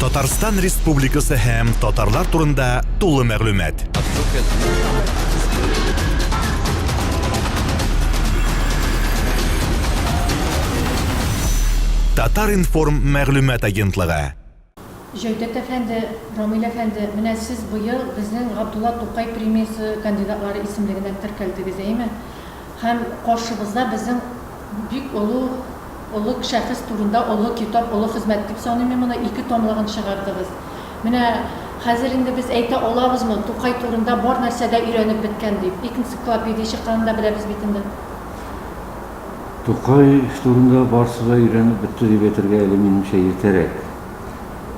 Татарстан Республикасы һәм татарлар турында тулы мәгълүмат. Татар информ мәгълүмат агентлыгы. Җәүдәт әфәнде, Рамил әфәнде, менә сез быел безнең Габдулла Тукай премиясе кандидатлары исемлегенә теркәлдегез, әйме? Һәм каршыбызда безнең бик олы шәхес турында олы китап, олы хезмәт дип саныйм, моны 2 томлыгын чыгардыгыз. Менә хәзер инде без әйтә алабызмы, Тукай турында бар нәрсәдә өйрәнеп беткән дип. Энциклопедия чыкканда беләбез бит инде. Тукай турында барсыга өйрәнеп бетте дип әйтергә әле минемчә иртәрәк.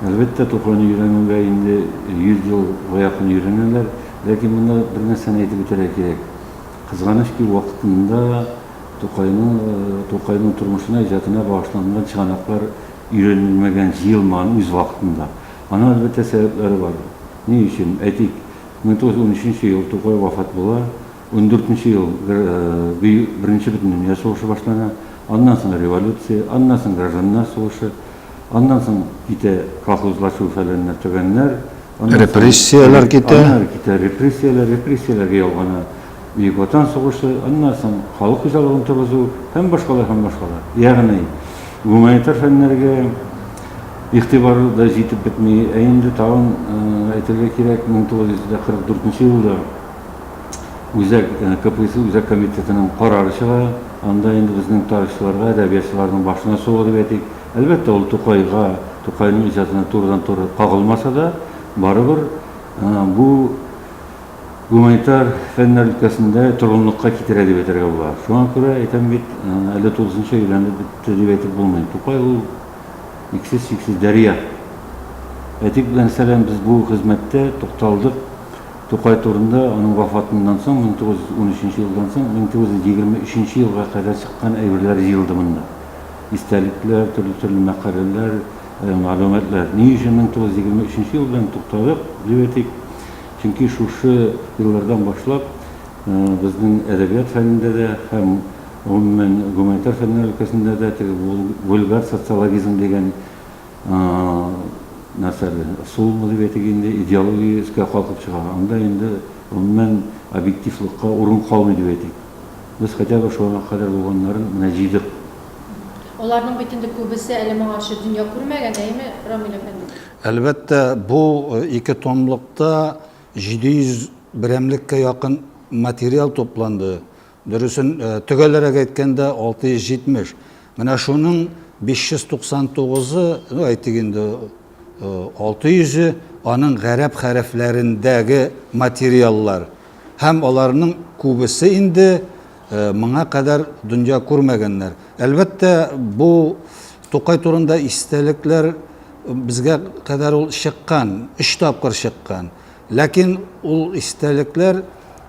Әлбәттә, Тукайны өйрәнүгә инде 100 елга якын өйрәнәләр, ләкин монда бер нәрсәне әйтеп үтәргә кирәк. Кызганыч ки, вакытында Тукайның тормышына, иҗатына багышланган чыганаклар өйрәнелмәгән, җыелмаган үз вакытында. Аның әлбәттә сәбәпләре бар. Ни өчен? Әйтик, 1913 ел Тукай вафат була, 14 ел Беренче Бөтендөнья сугышы башлана, аннан соң революция, аннан соң гражданнар сугышы, аннан соң китә колхозлашу фәләннәр төгәннәр, репрессияләр китә. Репрессияләргә ялгана Бөек Ватан сугышы, аннан соң халык хуҗалыгын торгызу һәм башкалар. Ягъни гуманитар фәннәргә игътибар да җитеп бетми. Инде тагын әйтергә кирәк, 1944 елда Үзәк КПСС Үзәк комитетының карары чыга. Анда инде безнең тарихчыларга, әдәбиятчыларның башына сугы дип әйтик. Әлбәттә, ул Тукайның иҗатына турыдан-туры кагылмаса да, барыбер бу гуманитар фәннәр өлкәсендә торгынлыкка китерә дип әйтергә була. Шуңа күрә әйтәм бит, әле 9-нчы өйрәнеп бетте дип әйтеп булмый. Тукай ул иксез дәрья. Әйтик белән сәлам, без бу хезмәттә тукталдык. Тукай турында аның вафатыннан соң, 1913 елдан соң, 1923 елга кадәр чыккан әйберләр җыелды монда. Истәлекләр, төрле мәкаләләр, мәгълүматлар. Ни өчен 1923 елдан тукталдык дип әйтик? Чөнки шушы еллардан башлап безнең әдәбият фәнендә дә һәм гомумән гуманитар фәннәр өлкәсендә дә вульгар социологизм дигән сулмы дип әйтик инде, идеология өскә калкып чыга. Анда инде гомумән объективлыкка урын калмый дип әйтик. Без хотя бы шуңа кадәр булганнарын менә җыйдык. Аларның бит инде күбесе әле моңарчы дөнья күрмәгән, әйме, Рамил әфәнде? Әлбәттә, бу 2 томлыкта 700 берәмлеккә якын материал топланды. Дөресен төгәлрәк әйткәндә 670. Менә шуның 599-ы, әйтик инде 600-ы аның гарәп хәрефләрендәге материаллар. Һәм аларның күбесе инде моңа кадәр дөнья күрмәгәннәр. Әлбәттә, бу Тукай турында истәлекләр безгә кадәр ул чыккан, 3 тапкыр чыккан. Ләкин ул истәлекләр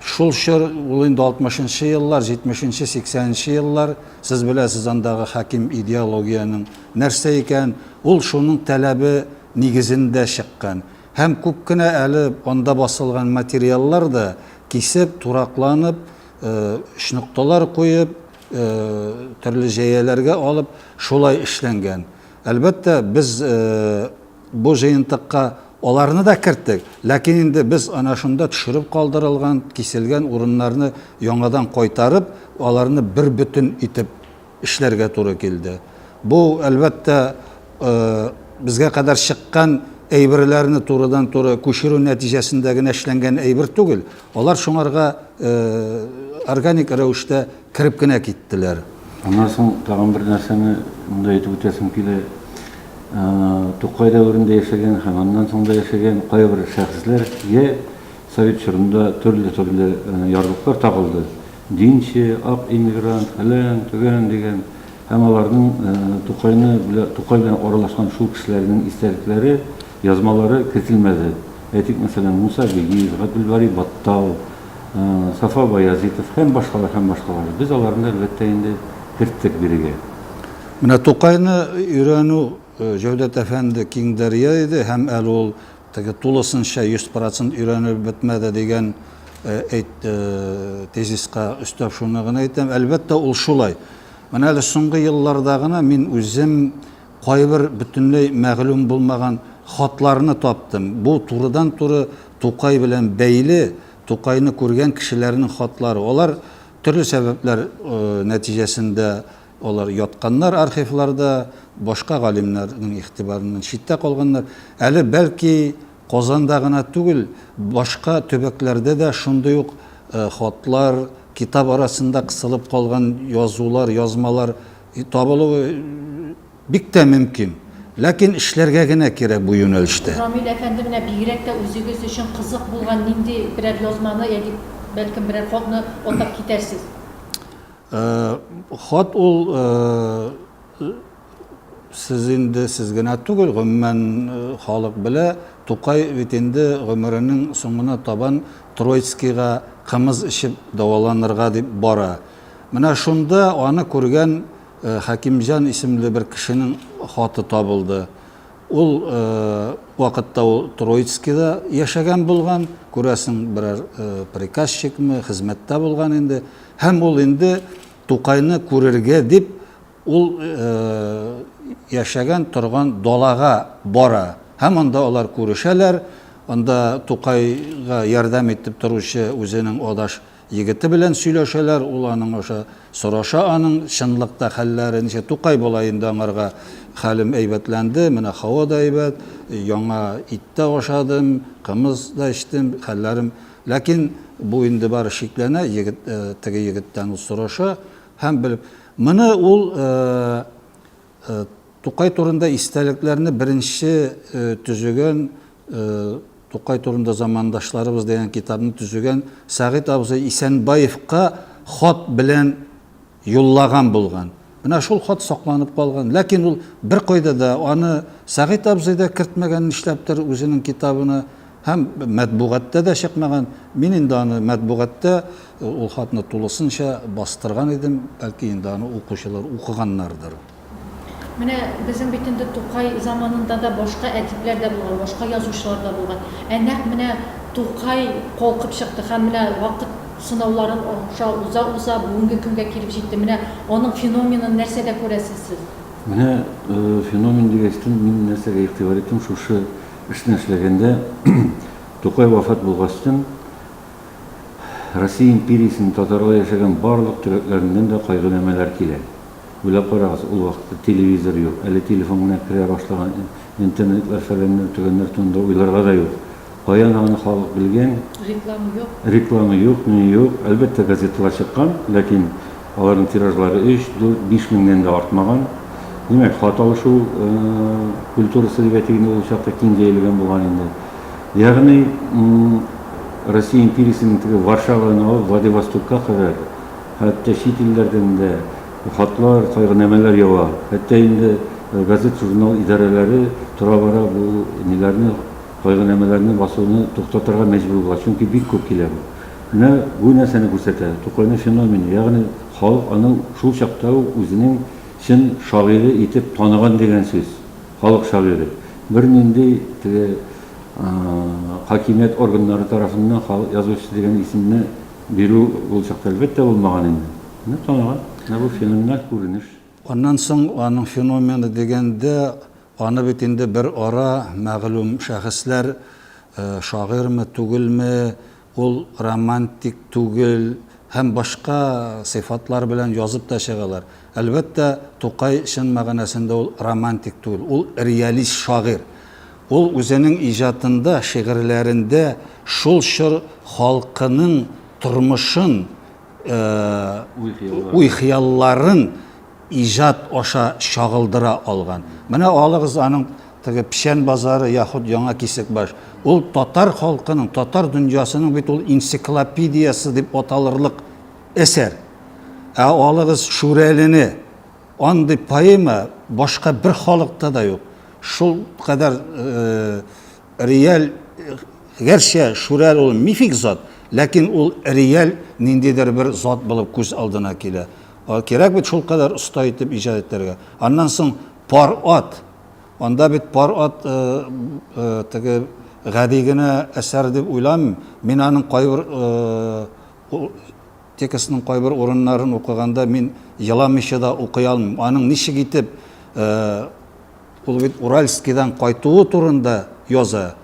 шул ул инде 60-нчы еллар, 70-нче, 80-нче еллар, сез беләсез андагы хаким идеологияның нәрсә икән, ул шуның талабы нигезендә чыккан. Һәм күп кенә әле анда басылган материаллар да кисеп, туракланып, нукталар куеп, төрле җәяләргә алып, шулай эшләнгән. Әлбәттә, без бу җыентыкка аларны да керттек, ләкин инде без ана шунда төшереп калдырылган, киселгән урыннарны яңадан кайтарып, аларны бер бүтән итеп эшләргә туры килде. Бу әлбәттә безгә кадәр чыккан әйберләрне турыдан-туры күчерү нәтиҗәсендә генә эшләнгән әйбер түгел. Алар шуңарга органик рәвештә кирип кенә киттеләр. Аннан соң тагын бер нәрсәне монда әйтеп үтәсем килә. Тукай дәверендә яшәгән һәм аннан соң да яшәгән кайбер шәхесләргә Совет чорында төрле ярлыклар тагылды. Динче, ак иммигрант, фәлән, төгән дигән. Һәм аларның Тукай белән аралашкан шул кешеләрнең истәлекләре, язмалары кертелмәде. Әйтик, мәсәлән, Муса Бигиев, Габдулбари Баттал, Сафа Баязитов һәм башкалар. Без аларны әлбәттә инде керттек бирегә. Менә Тукайны өйрәнү Җәүдәт әфәнде киң дәрья иде, һәм әле ул тулысынча 100% өйрәнеп бетмәде дигән тезиска өстәп шуны гына әйтәм. Әлбәттә, ул шулай. Менә әле соңгы елларда гына мин үзем кайбер бөтенләй мәгълүм булмаган хатларны таптым. Бу турыдан-туры Тукай белән бәйле, Тукайны күргән кешеләрнең хатлары. Алар төрле сәбәпләр нәтиҗәсендә алар ятканнар архивларда, башка галимнәрнең игътибарыннан читтә калганнар. Әле бәлки Казанда гына түгел, башка төбәкләрдә дә шундый ук хатлар, китап арасында кысылып калган язулар, язмалар табылуы бик тә мөмкин. Ләкин эшләргә генә кирәк бу юнәлештә. Рамил әфәнде менә бигрәк тә үзегез өчен кызык булган нинди берәр язманы яки бәлкем берәр хатны атап китәрсез? Хат ул сез генә түгел, гомумән халык белә, Тукай бит инде гомеренең соңына табан Троицкийга кымыз ичеп даваланырга дип бара. Менә шунда аны күргән Хакимҗан исемле бер кешенең хаты табылды. Ул вакытта ул Троицкийда яшәгән булган, күрәсең берәр приказчикме, хезмәттә булган инде. Һәм ул инде Тукайны күрергә дип ул яшәгән торган далага бара. Һәм анда алар күрешәләр. Анда Тукайга ярдәм итеп торучы үзенең адаш егете белән сөйләшәләр. Ул аның аша сораша, аның чынлыкта хәлләрен. Тукай була инде аңарга хәлем әйбәтләнде, менә һава да әйбәт, яңа ит тә ашадым, кымыз да эчтем, хәлләрем. Ләкин бу инде бары шикләнә, теге егеттән ул сораша һәм белеп. Моны ул Тукай турында истәлекләрне беренче төзегән, Тукай турында замандашларыбыз дигән китапны төзегән Сәгыйть абзый Исәнбаевка хат белән юллаган булган. Менә шул хат сакланып калган. Ләкин ул бер кайда да аны Сәгыйть абзый да кертмәгән, нишләптер үзенең китабына, һәм матбугатта да чыкмаган. Мин инде аны матбугатта ул хатны тулысынча бастырган идем, бәлки инде аны укучылар укыганнардыр. Менә безнең бит инде Тукай заманында да башка әдипләр дә булган, башка язучылар да булган. Нәкъ менә Тукай калкып чыкты һәм менә вакыт сынауларын уза бүгенге көнгә килеп җитте. Менә аның феноменын нәрсәдә күрәсез сез? Менә феномен дигәстен мин нәрсәгә игътибар иттем, шушы эшне эшләгәндә Тукай вафат булгачтан Россия империясының татарлар яшәгән барлык төбәкләреннән дә кайгы-нәмәләр килә. Уйлап карагыз, ул вакытта телевизор юк, әле телефон гына керә башлаган, интернетлар фәләннәр төгәннәр турында уйларга да юк. Каян аны халык белгән? Реклама юк, ни юк. Әлбәттә газеталар чыккан, ләкин аларның тиражлары 3-5 меңнән дә артмаган. Димәк, хат алышу культурасы дип әйтергә ул чакта киң җәелгән булган инде. Ягъни Россия империясының теге Варшавадан Владивостокка кадәр, хәтта чит илләрдән дә хатлар, кайгы-нәмәләр ява. Хәтта инде газет, журнал идарәләре тора-бара бу ниләрне, кайгы-нәмәләрне басуны туктатырга мәҗбүр була, чөнки бик күп килә бу. Менә бу нәрсәне күрсәтә, Тукайның феномены, ягъни халык аның шул чакта үзенең чын шагыйре итеп таныган дигән сүз. Халык шагыйре. Бер нинди теге хакимият органнары тарафыннан халык язучы дигән исемне бирү ул чакта әлбәттә булмаган инде. Менә таныган. Бу феноменаль күренеш. Аннан соң аның феномены дигәндә, аны бит инде бер ара мәгълүм шәхесләр, шагыйрме, түгелме, ул романтик түгел, һәм башка сыйфатлар белән язып та чыгалар. Әлбәттә, Тукай чын мәгънәсендә ул романтик түгел, ул реалист шагыйр. Ул үзенең иҗатында, шигырьләрендә шул чор халкының тормышын, уй-хыялларын иҗат аша шагылдыра алган. Менә алыгыз аның теге Пишән базары яхуд Яңа Кисекбаш. Ул татар халкының, татар дөньясының бит ул энциклопедиясы дип аталырлык әсәр. Алыгыз Шүрәлене, андый поэма башка бер халыкта да юк. Шул кадәр реаль, гәрчә Шүрәл ул мифик зат, ләкин ул реаль ниндидер бер зат булып күз алдына килә. Кирәк бит шул кадәр оста итеп иҗат итәргә. Аннан соң пар ат. Анда бит пар ат теге гади генә әсәр дип уйламыйм. Мин аның кайбер текстның кайбер урыннарын укыганда мин яламыйча да укый алмыйм. Аның ничек итеп ул бит Уральскийдан кайтуы турында яза.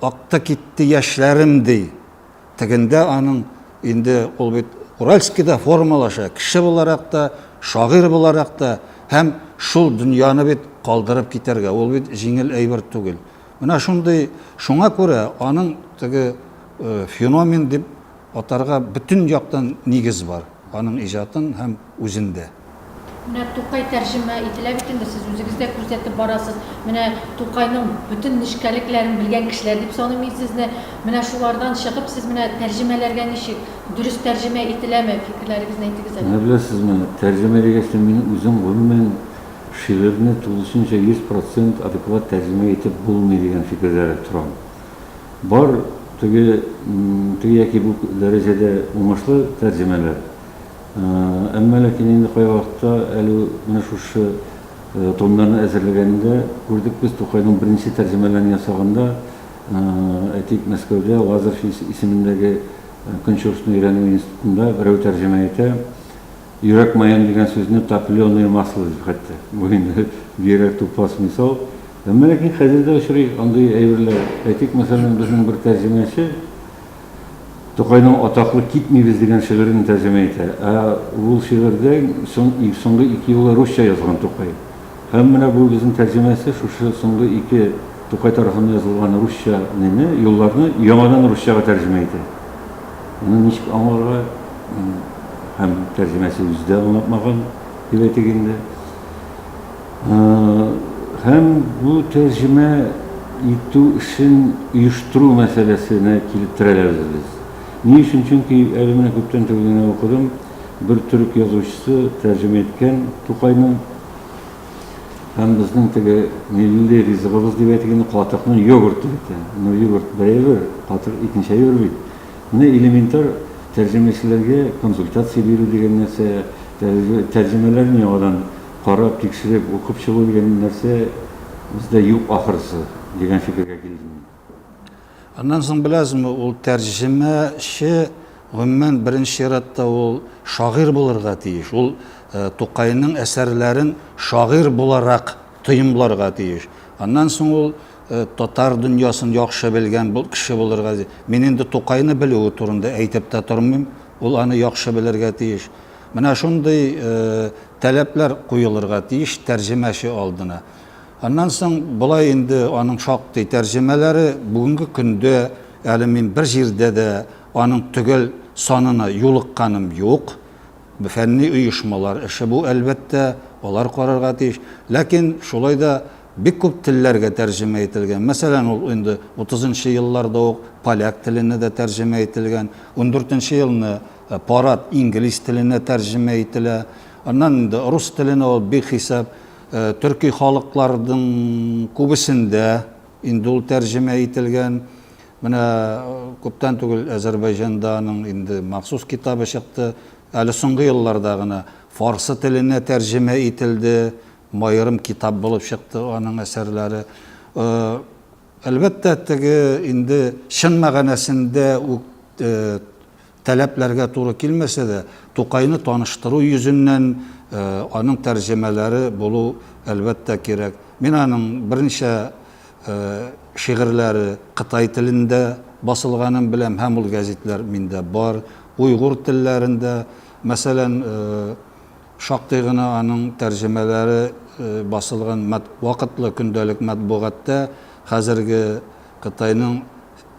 Акта китте яшьләрем ди. Тегендә аның инде ул бит Уральскийда формалаша, кеше буларак та, шагыйрь буларак та һәм шул дөньяны бит калдырып китәргә. Ул бит җиңел әйбер түгел. Менә шундый, шуңа күрә аның теге феномен дип атарга бүтән яктан нигез бар. Аның иҗатын һәм үзендә. Менә Тукай тәрҗемә ителә бит инде, сез үзегез дә күрсәтеп барасыз. Менә Тукайның бүтән нишкәлекләрен белгән кешеләр дип саныйсыз сезне. Менә шулардан чыгып, сез менә тәрҗемәләргә ничек дөрес тәрҗемә ителәме? Фикерләрегезне әйтегез әле. Менә беләсезме, тәрҗемә дигәндә мин үзем гомумән шигырьне тулысынча 100% адекват тәрҗемә итеп булмый дигән фикердә торам. Бар теге яки бу дәрәҗәдә уңышлы тәрҗемәләр. Әмма ләкин инде кай вакытта әле менә шушы томнарны әзерләгәндә күрдек без Тукайның беренче тәрҗемәләрен ясаганда, әйтик, Мәскәүдә Лазарев исемендәге Көнчыгышны өйрәнү институтында берәү тәрҗемә итә. Йөрәк маян дигән сүзне топленое масло дип хәтта. Бу инде бигрәк тупас мисал. Әмма ләкин хәзер дә очрый андый әйберләр. Әйтик, мәсәлән, безнең бер тәрҗемәче Тукайның атаклы «Китмибез» дигән шигырен тәрҗемә итә. Ул шигырдә соңгы 2 еллар русча язган Тукай. Һәм менә бу безнең тәрҗемәсе шушы соңгы 2 Тукай тарафыннан язылган русча юлларны яңадан русчага тәрҗемә итә. Моны ничек аңларга һәм тәрҗемәсе үзе аңлатмаган дип әйтик инде. Һәм бу тәрҗемә итү эшен оештыру мәсьәләсенә килеп терәләбез без. Ни өчен? Чөнки әле менә күптән түгел укыдым, бер төрек язучысы тәрҗемә иткән Тукайның һәм безнең теге милли ризыгыбыз дип әйтгән катыкның йогурты икән. Ну йогурт бәйбер, катык икенче йогурт бит. Менә элементар тәрҗемәчеләргә консультация бирү дигән нәрсә, тәрҗемәләрне яңадан карап, тикшереп, укып чыгу дигән нәрсә бездә юк ахырсы дигән фикергә килдем. Аннан соң беләсезме, ул тәрҗемәче гомумән беренче чиратта ул шагыйрь булырга тиеш. Ул Тукайның әсәрләрен шагыйрь буларак тоемларга тиеш. Аннан соң ул татар дөньясын яхшы белгән бу кеше булырга тиеш. Мин инде Тукайны белүе турында әйтеп тә тормыйм, ул аны яхшы белергә тиеш. Менә шундый таләпләр куелырга тиеш тәрҗемәче алдына. Аннан соң булай инде аның шактый тәрҗемәләре бүгенге көндә әле мин бер җирдә дә аның төгәл санына юлыкканым юк. Фәнни оешмалар эше бу әлбәттә алар карарга тиеш. Ләкин шулай да бик күп телләргә тәрҗемә ителгән. Мәсәлән, ул инде 30-нчы елларда ук поляк теленә дә тәрҗемә ителгән. 14-нче елны парад инглиз теленә тәрҗемә ителә. Аннан инде рус теленә ул бихисап төрки халыкларның күбесендә инде ул тәрҗемә ителгән. Менә күптән түгел Азәрбайҗанда аның инде махсус китабы чыкты. Әле соңгы елларда гына фарсы теленә тәрҗемә ителде. Майрым китап булып чыкты аның әсәрләре. Әлбәттә теге инде чын мәгънәсендә таләпләргә туры килмәсә дә, Тукайны таныштыру йөзеннән аның тәрҗемәләре булу әлбәттә кирәк. Мин аның берничә шигырьләре Кытай телендә басылганын беләм, һәм ул гәзитләр миндә бар. Уйгыр телләрендә, мәсәлән, шактый гына аның тәрҗемәләре басылган вакытлы көндәлек матбугатта, хәзерге Кытайның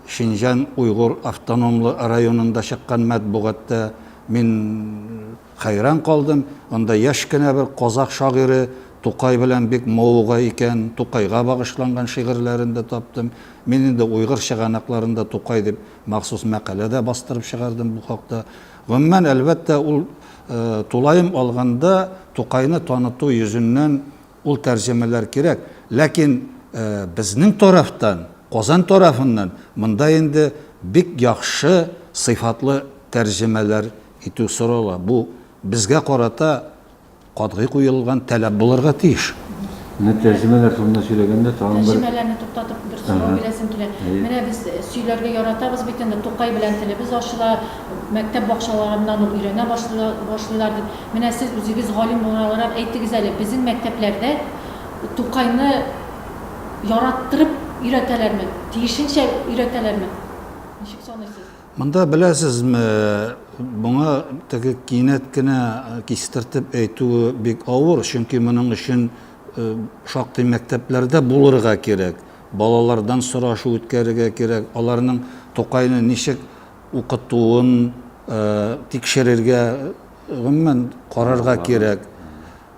Шинҗан Уйгыр автономлы районында чыккан матбугатта мин хайран калдым. Анда яшь кенә бер казак шагыйре Тукай белән бик мавыга икән, Тукайга багышланган шигырьләрен дә таптым. Мин инде Уйгыр чыганакларында Тукай дип махсус мәкалә дә бастырып чыгардым бу хакта. Гомумән, әлбәттә, ул тулайым алганда Тукайны таныту йөзеннән ул тәрҗемәләр кирәк. Ләкин безнең тарафтан, Казан тарафыннан монда инде бик яхшы сыйфатлы тәрҗемәләр итү сорала. Бу безгә карата катгый куелган таләп булырга тиеш. Менә тәрҗемәләр турында сөйләгәндә тагын бер Тәрҗемәләрне туктатып бер сорау бирәсем килә. Менә без сөйләргә яратабыз бит инде, Тукай белән телебез ачыла, мәктәп бакчаларыннан ук өйрәнә башлыйлар дип. Менә сез үзегез галим булганлар әйтегез әле, безнең мәктәпләрдә Тукайны яраттырып өйрәтәләрме? Тиешенчә өйрәтәләрме? Ничек саныйсыз? Монда беләсезме, буңа теге кинәт кенә кистертеп әйтүе бик авыр, чөнки моның өчен шактый мәктәпләрдә булырга кирәк. Балалардан сорашу үткәрергә кирәк, аларның Тукайны ничек укытуын тикшерергә, гомумән карарга кирәк,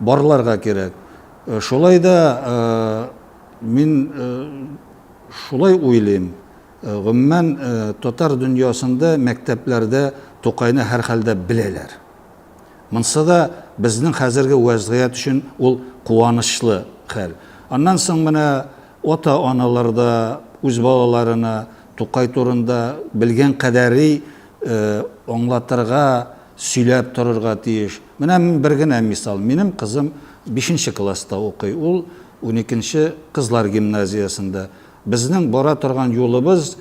барларга кирәк. Шулай да мин шулай уйлыйм. Гомумән татар дөньясында мәктәпләрдә Тукайны һәр хәлдә беләләр. Монсы да безнең хәзерге вәзгыять өчен ул куанычлы хәл. Аннан соң менә ата-аналарда үз балаларына Тукай турында белгән кадәри аңлатырга, сөйләп торырга тиеш. Менә бер генә мисал. Минем кызым 5нче класста укый. Ул 12нче кызлар гимназиясында. Безнең бара торган юлыбыз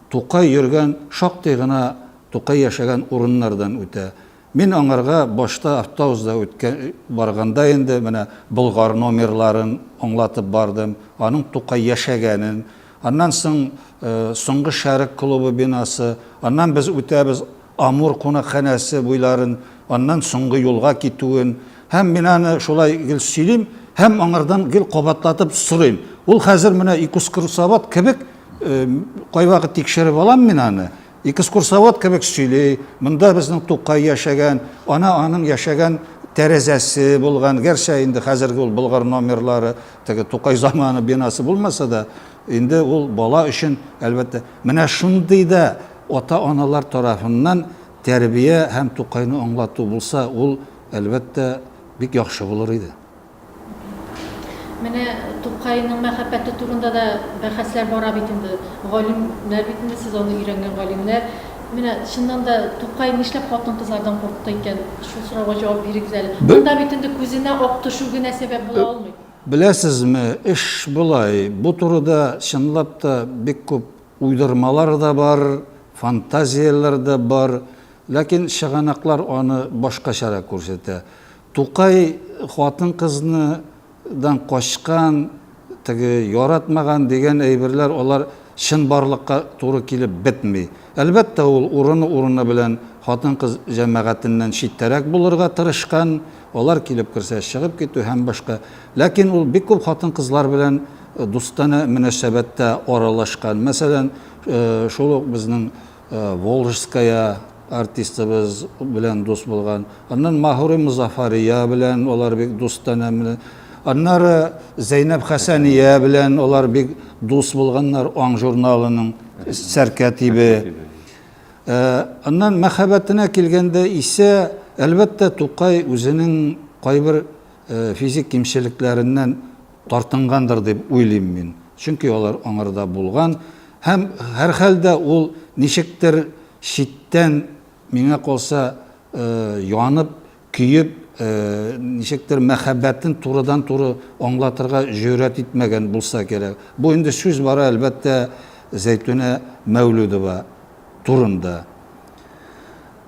Тукай йөргән, шактый гына Тукай яшәгән урыннардан үтә. Мин аңарга башта автобуста барганда инде менә Болгар номерларын аңлатып бардым, аның Тукай яшәгәнен. Аннан соң соңгы шәрик клубы бинасы, аннан без үтәбез Амур кунакханәсе буйларын, аннан соңгы юлга китүен. Һәм мин аны шулай гел сөйлим, һәм аңардан гел кабатлатып сорыйм. Ул хәзер менә экскурсовод кебек кайвакыт тикшереп алам мин аны. Экскурсовод кебек сөйли, монда безнең Тукай яшәгән, аның яшәгән тәрәзәсе булган, гәрчә инде хәзерге ул Болгар номерлары, теге Тукай заманы бинасы булмаса да, инде ул бала өчен әлбәттә менә шундый да ата-аналар тарафыннан тәрбия һәм Тукайны аңлату булса, ул әлбәттә бик яхшы булыр иде. Менә Тукайның мәхәббәте турында да бәхәсләр бара бит инде. Галимнәр бит инде, сез аны өйрәнгән галимнәр. Менә чыннан да Тукай нишләп хатын-кызлардан курыкты икән? Шу сорауга җавап бирегез әле. Монда бит инде күзенә ак төшү генә сәбәп була алмый. Беләсезме, эш булай. Бу турыда чынлап та бик күп уйдырмалар да бар, фантазиялар да бар. Ләкин шыганаклар аны башкачарак күрсәтә. Тукай хатын-кызныдан качкан, теге яратмаган дигән әйберләр, алар чын барлыкка туры килеп бетми. Әлбәттә, ул урыны белән хатын-кыз җәмәгатеннән читтәрәк булырга тырышкан, алар килеп керсә чыгып китү һәм башка. Ләкин ул бик күп хатын-кызлар белән дустана мөнәсәбәттә аралашкан. Мәсәлән, шул ук безнең Волжская артистыбыз белән дус булган. Аннан Маһури Музафария белән алар бик дустана. Аннары Зәйнәп Хәсәния белән алар бик дус булганнар, Аң журналының сәркәтибе. Аннан мәхәббәтенә килгәндә исә, әлбәттә Тукай үзенең кайбер физик кимчелекләреннән тартынгандыр дип уйлыйм мин. Чөнки алар аңарда булган һәм һәр хәлдә ул ничектер читтән миңа калса янып, көйеп, ничектер мәхәббәтен турыдан-туры аңлатырга җөрьәт итмәгән булса кирәк. Бу инде сүз бара әлбәттә Зәйтүнә Мәүлүдова турында.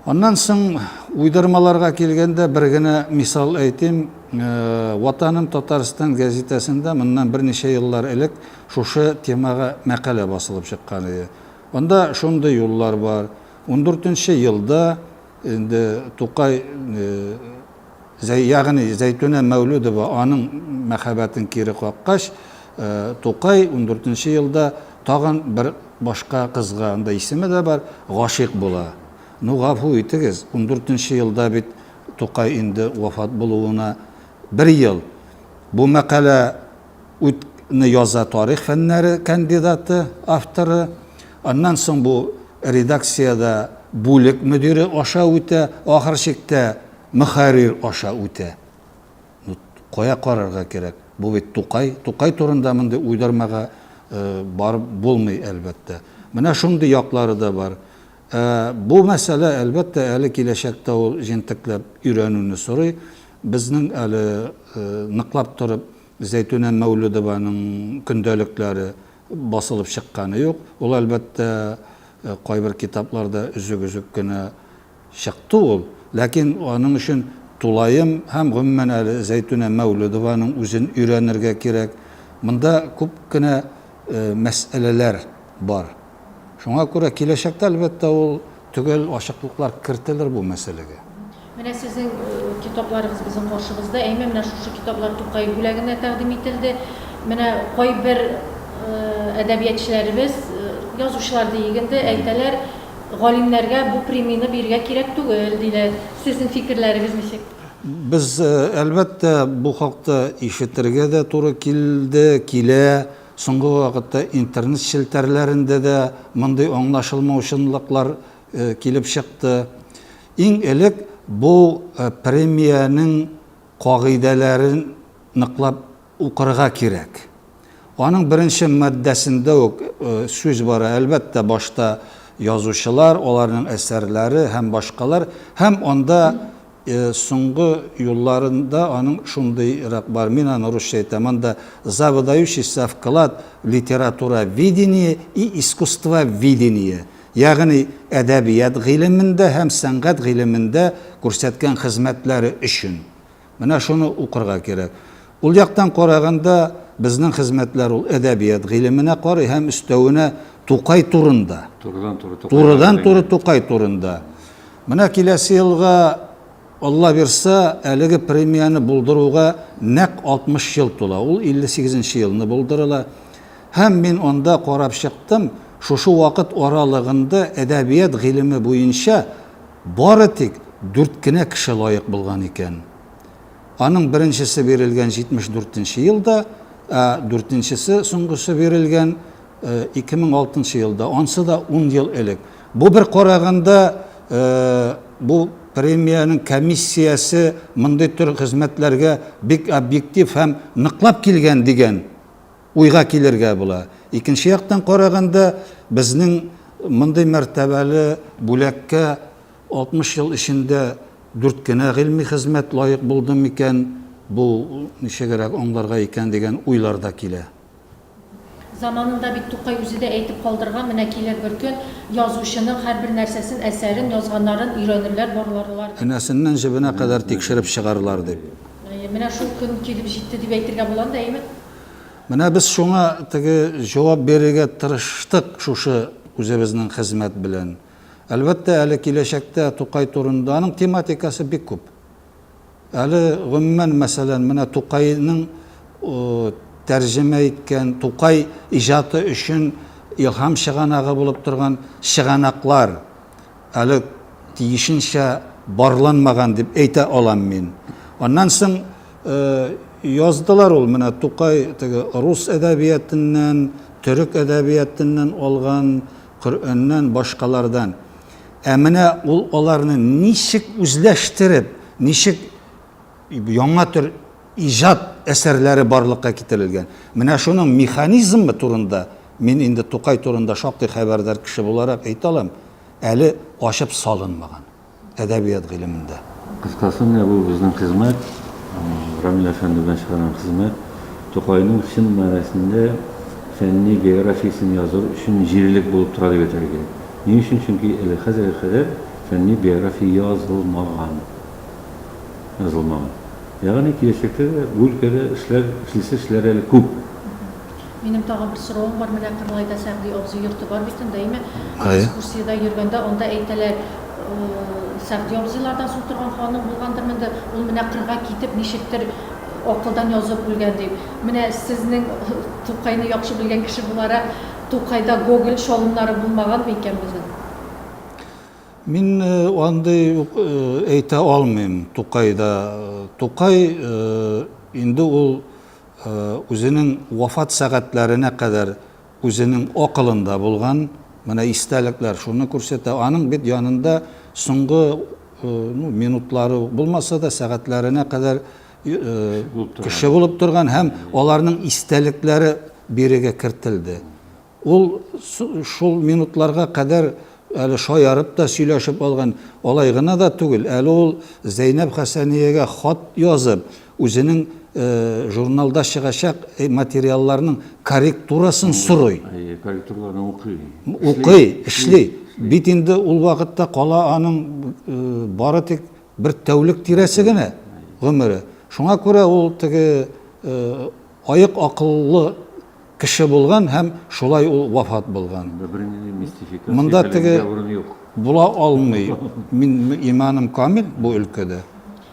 Аннан соң уйдырмаларга килгәндә бер генә мисал әйтим. Ватаным Татарстан гәзитәсендә моннан берничә еллар элек шушы темага мәкалә басылып чыккан иде. Анда шундый юллар бар. 14нче елда инде Тукай, ягъни Зәйтүнә Мәүлүдова аның мәхәббәтен кире каккач, Тукай 14нче елда тагын бер башка кызга, анда исеме дә бар, гашыйк була. Ну гафу итегез, 14нче елда бит Тукай инде вафат булуына 1 ел. Бу мәкалә үтне яза тарих фәннәре кандидаты, авторы. Аннан соң бу редакциядә бүлек мөдире аша үтә, ахыр чиктә мөхәррир аша үтә. Кая карарга кирәк? Бу бит Тукай турында монда уйдырмага бар булмый әлбәттә. Менә шундый яклары да бар. Бу мәсьәлә әлбәттә әле киләчәктә ул җентекләп өйрәнүне сорый. Безнең әле ныклап торып Зәйтүнә Мәүлүдованың көндәлекләре басылып чыкканы юк. Ул әлбәттә кайбер китапларда үзек-үзек кенә чыкты ул. Ләкин аның өчен Тулайым һәм гомумән әле Зәйтүнә Мәүлүдованың үзен өйрәнергә кирәк. Монда күп кенә мәсьәләләр бар. Шуңа күрә киләчәктә әлбәттә ул төгәл ачыклыклар кертелер бу мәсьәләгә. Менә сезнең китапларыгыз безнең каршыбызда. Әйме менә шушы китаплар Тукай бүләгенә тәкъдим ителде. Менә кайбер әдәбиятчыларыбыз, язучылар дигәндә әйтәләр, галимнәргә бу премияны бирергә кирәк түгел диләр. Сезнең фикерләрегез ничек? Без әлбәттә бу хакта ишетергә дә туры килә. Соңгы вакытта интернет челтәрләрендә дә мондый аңлашылмаучанлыклар килеп чыкты. Иң элек бу премияның кагыйдәләрен ныклап укырга кирәк. Аның беренче маддәсендә үк сүз бар, әлбәттә башта язучылар, аларның әсәрләре һәм башкалар, һәм анда соңгы юлларында аның шундыйрак бар. Мин аны русча әйтәм, анда заводающийся вклад в литературоведение и искусствоведение. Ягъни әдәбият гыйлемендә һәм сәнгать гыйлемендә күрсәткән хезмәтләре өчен. Менә шуны укырга кирәк. Ул яктан караганда безнең хезмәтләр ул әдәбият гыйлеменә карый һәм өстәвенә Тукай турында. Турыдан туры Тукай турында. Менә киләсе елга Алла бирсә, әлеге премияны булдыруга нәкъ 60 ел тула. Ул 58-нче елны булдырыла. Һәм мин анда карап чыктым, шушы вакыт аралыгында әдәбият гыйлеме буенча бары тик 4 кенә кеше лаек булган икән. Аның беренчесе бирелгән 74-нче елда, 4-нчесе соңгысы бирелгән 2006 елда, ансы да 10 ел элек. Бу бер караганда бу премияның комиссиясы мондый төр хезмәтләргә бик объектив һәм ныклап килгән дигән уйга килергә була. Икенче яктан караганда безнең мондый мәртәбәле бүләккә 60 ел эчендә 4 кенә гыйльми хезмәт лаек булды микән, бу ничегрәк аңларга икән дигән уйлар да килә. Заманында бит Тукай үзе дә әйтеп калдырган, менә килер бер көн язучының һәрбер нәрсәсен, әсәрен, язганнарын өйрәнерләр, барларлар. Энәсеннән җибенә кадәр тикшереп чыгарлар дип. Менә шул көн килеп җитте дип әйтергә була да, әйме? Менә без шуңа теге җавап бирергә тырыштык шушы үзебезнең хезмәт белән. Әлбәттә, әле киләчәктә Тукай турында аның тематикасы бик күп. Әле гомумән мәсәлән, менә Тукайның тәрҗемә иткән, Тукай иҗаты өчен илһам чыганагы булып торган чыганаклар әле тиешенчә барланмаган дип әйтә алам мин. Аннан соң яздылар ул менә Тукай теге рус әдәбиятыннан, төрек әдәбиятыннан алган, Коръәннән, башкалардан. Менә ул аларны ничек үзләштереп, ничек яңа төр иҗат әсәрләре барлыкка китерелгән. Менә шуның механизмы турында мин инде Тукай турында шактый хәбәрдар кеше буларак әйтә алам, әле ачып салынмаган әдәбият гыйлемендә. Кыскасы, бу безнең хезмәт, Рамил әфәнде белән чыгарган хезмәт, Тукайның чын мәгънәсендә фәнни биографиясын язу өчен җирлек булып тора дип әйтергә. Ни өчен? Чөнки әле хәзергә кадәр фәнни биография язылмаган. Ягъни киләчәктә бу өлкәдә эшләр әле күп. Минем тагын бер соравым бар, менә Кырлайда Сәгъди абзый йорты бар бит инде, әйме? Кая? Экскурсиядә йөргәндә анда әйтәләр, Сәгъди абзыйлардан соң торган ханым булгандыр монда, ул менә кырга китеп ничектер акылдан язып үлгән дип. Менә сезнең Тукайны яхшы белгән кеше буларак, Тукайда Гоголь шалымнары булмаган микән безнең? Мин андай әйтә алмыйм Тукайда. Тукай инде ул үзенең вафат сәгатьләренә кадәр үзенең акылында булган, менә истәлекләр шуны күрсәтә. Аның бит янында соңгы минутлары булмаса да сәгатьләренә кадәр кеше булып торган һәм аларның истәлекләре бирегә кертелде. Ул шул минутларга кадәр әле шаярып та сөйләшеп алган, алай гына да түгел. Әле ул Зәйнәп Хәсәниягә хат язып, үзенең журналда чыгачак материалларның корректурасын сорый. Корректурларны Укый, эшли. Бит инде ул вакытта кала аның бары тик bir тәүлек тирәсе генә гомере. Шуңа күрә ул теге аяк акыллы кеше булган һәм шулай ул вафат булган. Монда теге була алмый. Мин иманым камил бу өлкәдә.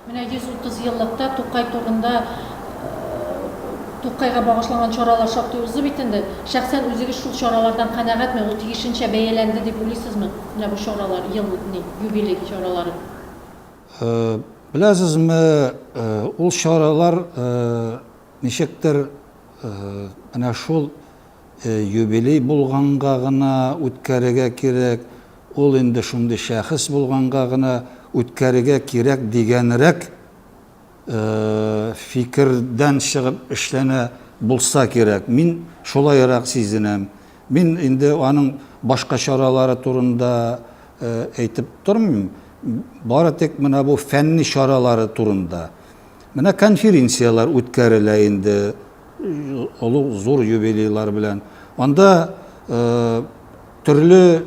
Менә 130 еллыкта Тукай турында Тукайга багышланган чаралар шактый узды бит инде. Шәхсән үзегез шул чаралардан канәгатьме? Ул тиешенчә бәяләнде дип уйлыйсызмы? Менә бу чаралар, юбилей чаралары. Беләсезме, ул чаралар ничектер менә шул юбилей булганга гына үткәрергә кирәк, ул инде шундый шәхес булганга гына үткәрергә кирәк дигәнрәк фикердән чыгып эшләнә булса кирәк. Мин шулайрак сизенәм. Мин инде аның башка чаралары турында әйтеп тормыйм. Бары тик менә бу фәнни чаралары турында. Менә конференциялар үткәрелә инде олуг зур юбилейлар белән. Анда төрле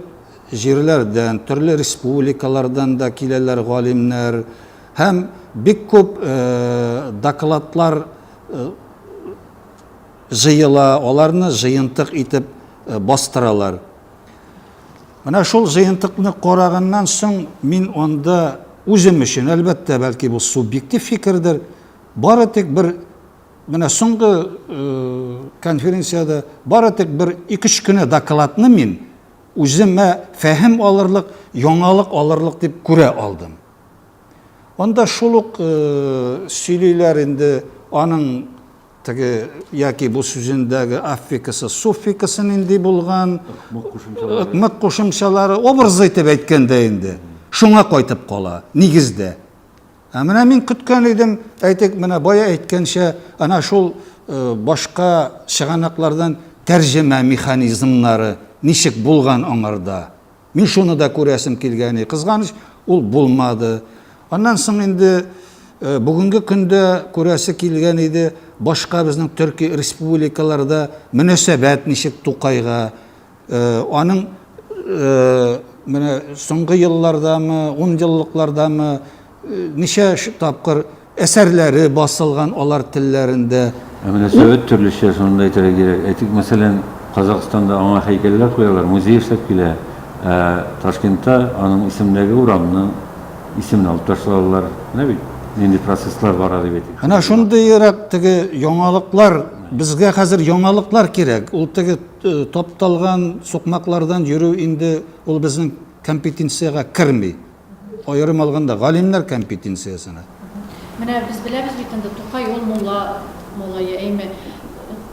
җирләрдән, төрле республикалардан да киләләр галимнәр һәм бик күп докладлар җыела, аларны җыентык итеп бастыралар. Менә шул җыентыкны караганнан соң мин анда үзем өчен, әлбәттә, бәлки бу субъектив фикердер, бары тик бер менә соңгы конференцияда бары тик бер 2-3 кенә докладны мин үземә фәһем алырлык, яңалык алырлык дип күрә алдым. Анда шул ук сөйлиләр инде аның теге яки бу сүзендәге аффикасы, суффикасы нинди булган, ыкмык кушымчалары образ итеп әйткәндә инде. Шуңа кайтып кала, нигездә. Менә мин көткән идем, әйтик, менә бая әйткәнчә, ана шул башка чыганаклардан тәрҗемә механизмнары ничек булган аңарда. Мин шуны да күрәсем килгән. Кызганыч, ул булмады. Аннан соң инде бүгенге көндә күрәсе килгән иде башка безнең Төрки республикаларда мөнәсәбәт ничек Тукайга. Аның менә соңгы еллардамы, 10 еллыклардамы ничә тапкыр әсәрләре басылган алар телләрендә. Менә Совет төрлечә шунда әйтергә кирәк. Әйтик, мәсәлән, Казакстанда аңа һәйкәлләр куялар, музей эшләп килә. Ташкентта аның исемдәге урамны исемне алып ташлалар. Менә бит нинди процесслар бара дип әйтик. Менә шундыйрак теге яңалыклар, безгә хәзер яңалыклар кирәк. Ул теге тапталган сукмаклардан йөрү инде ул безнең компетенцияга кирми. Аерым алганда галимнәр компетенциясына. Менә без беләбез бит инде Тукай ул муллая әйме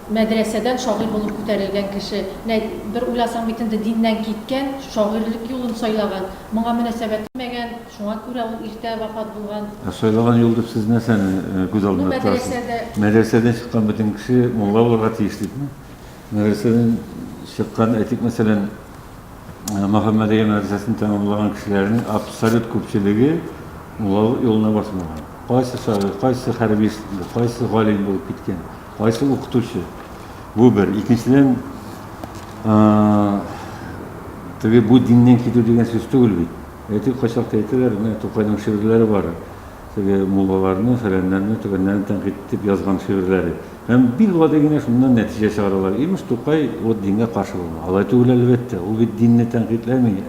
мәдрәсәдән шагыйрь булып күтәрелгән кеше. Бер уйласаң бит инде диннән киткән, шагыйрьлек юлын сайлаган. Моңа мөнәсәбәт итмәгән, шуңа күрә ул иртә вафат булган. Сайлаган юл дип сез нәрсәне күз алдына тотасыз? Мәдрәсәдән чыккан бөтен кеше мулла булырга тиеш дипме? Мәдрәсәдән чыккан, әйтик, мәсәлән, Мөхәммәдия мәдрәсәсен тәмамлаган кешеләрнең абсолют күпчелеге мулла юлына басмаган. Кайсы шагыйрь, кайсы хәрби, кайсы галим булып киткән, кайсы укытучы. Бу бер. Икенчедән, теге бу диннән китү дигән сүз түгел бит. Әйтик, кайчакта әйтәләр, менә Тукайның шигырьләре бар. Теге муллаларны, фәләннәрне төгәннәрен тәнкыйть итеп язган шигырьләре. Һәм бик гади генә шуннан нәтиҗә чыгаралар. Имеш, Тукай ул дингә каршы булмый. Алай түгел, әлбәттә. Ул бит динне тәнкыйтьләми,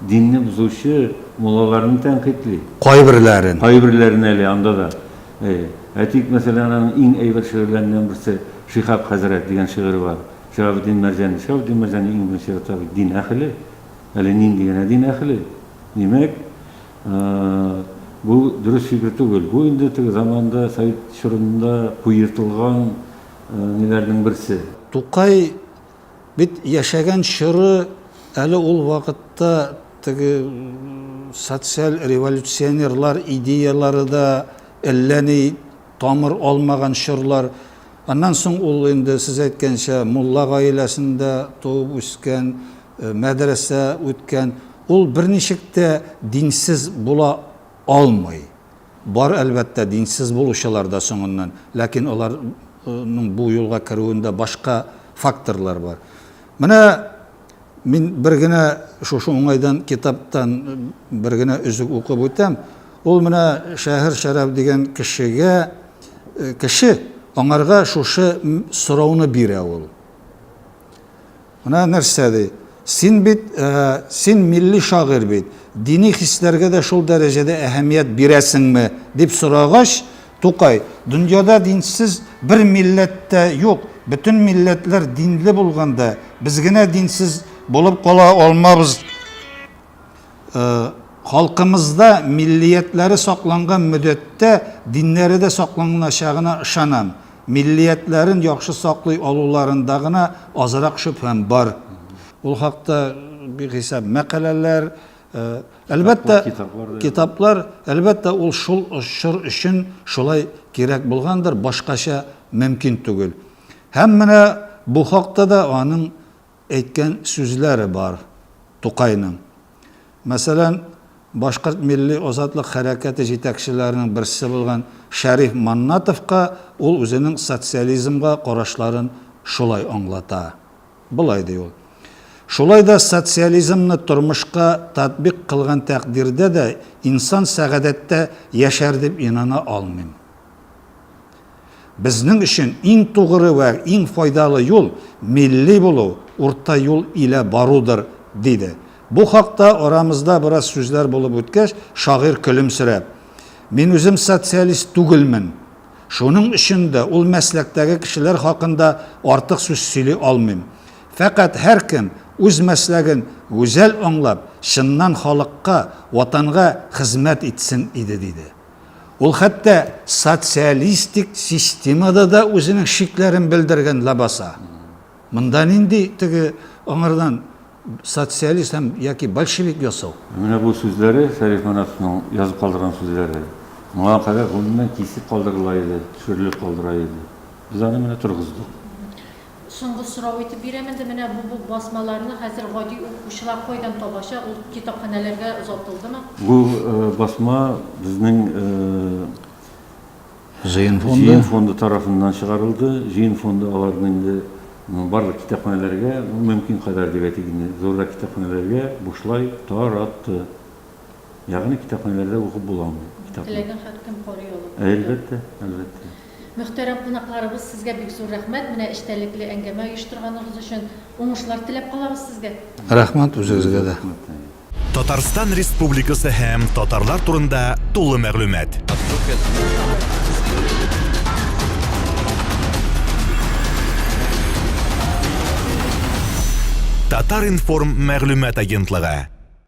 динне бузучы муллаларны тәнкыйтьли. Кайберләрен әле анда да. Әйтик, мәсәлән, аның иң әйбәт шигырьләреннән берсе Шихаб хәзрәт дигән шигырь бар. Шиһабуддин Мәрҗани. Шиһабуддин Мәрҗани иң беренче чиратта дин әһле. Әле нинди генә дин әһле. Димәк, бу дөрес фикер түгел. Бу инде теге заманда Совет чорында куертылган ниләрнең берсе. Тукай бит яшәгән чоры әле ул вакытта теге социаль революционерлар идеялары да әллә ни тамыр алмаган чорлар. Аннан соң ул инде сез әйткәнчә мулла гаиләсендә туып үскән, мәдрәсә үткән. Ул берничек тә динсез була алмый. Бар, әлбәттә, динсез булучылар да соңыннан, ләкин аларның бу юлга керүендә башка факторлар бар. Менә мин бер генә шушы уңайдан китаптан бер генә үзек укып үтәм. ул менә Шәһәр Шәрәф дигән кешегә, кеше аңарга шушы сорауны бирә ул. Менә нәрсә ди? Син бит, син милли шагыйрь бит. Дини хисләргә дә шул дәрәҗәдә әһәмият бирәсеңме дип сорагаш, Тукай, дөньяда динсез бер милләттә юк. Bütün milletler dinli bulganda biz gene dinsiz bulup kala olmabız. Halkımızda milliyetleri saklangan müddetте dinleri de saklanışağına ışanam. Milliyetlerin yaxşı saklay alullarındağına azıraq şüphem var. Ol haqda bir hesab məqələlər, elbette kitaplar, elbette ol şur için şolay gerek bulgandır, başqaça mümkün tügül. Hem mene bu haqda da onun etken sözleri var Tukay'nın. Mesela Başkurt Milli Ozatlık Hareketi jetekçilerinin birisi bulgan Şərif Mannatovqa ol özünün sotsializmga qarashların şolay anglata. Bulay diyor. Şolay da sotsializmni turmuşqa tatbiq qilgan taqdirde de insan sağadətdə yaşar deb inana almayım. Bizning için en to'g'ri va en foydali yo'l milli bo'luv, o'rta yo'l ila barudir dedi. Bu haqda oramizda biroz so'zlar bo'lib o'tgach, shoir kulimsirab, men o'zim sotsialist tugilman. Shuning uchun da ul maslakdagi kishilar haqida ortiq so'z so'zlay olmayman. Faqat har kim o'z maslagin go'zal anglab, shindan xalqqa, vatanga xizmat etsin edi dedi. Ol hatta sotsialistik sistemada da o'zining şiklerin bildirgan labasa. Bundan indi tigi onlardan sotsialist hem yoki bolshevik yasov. Mana bu so'zlari Şərif Mannatovning yozib qoldirgan so'zlari. Menga qarab bundan kesib qoldiriladi, tushirilib qoldiraydi. Biz ani mana turg'izdik. So'nggi so'rov etib beraman de mana bu basmalarni hozir g'odiy o'quvchilar qo'ydan tobaşa u kitobxonalarga uzatıldimi? Bu basma bizning Jiyın fondu tarafından çıkarıldı. Jiyın fondu alarının barlıq kitapxonalarga mümkün kadar deb aytganda zo'rda kitapxonalarga bushlay taratdı. Ya'ni kitapxonalarda o'qib bo'ladi. Tilagan har kim qori yo'li. Elbette, elbette. Muhtaram qonaqlarimiz, sizga bek zo'r rahmat. Mana ishtalikli angama uyushtirganingiz uchun o'ngishlar tilab qolamiz sizga. Rahmat o'zingizga da. Татарстан Республикасы һәм татарлар турында тулы мәгълүмат. Татар информ мәгълүмат агентлыгы.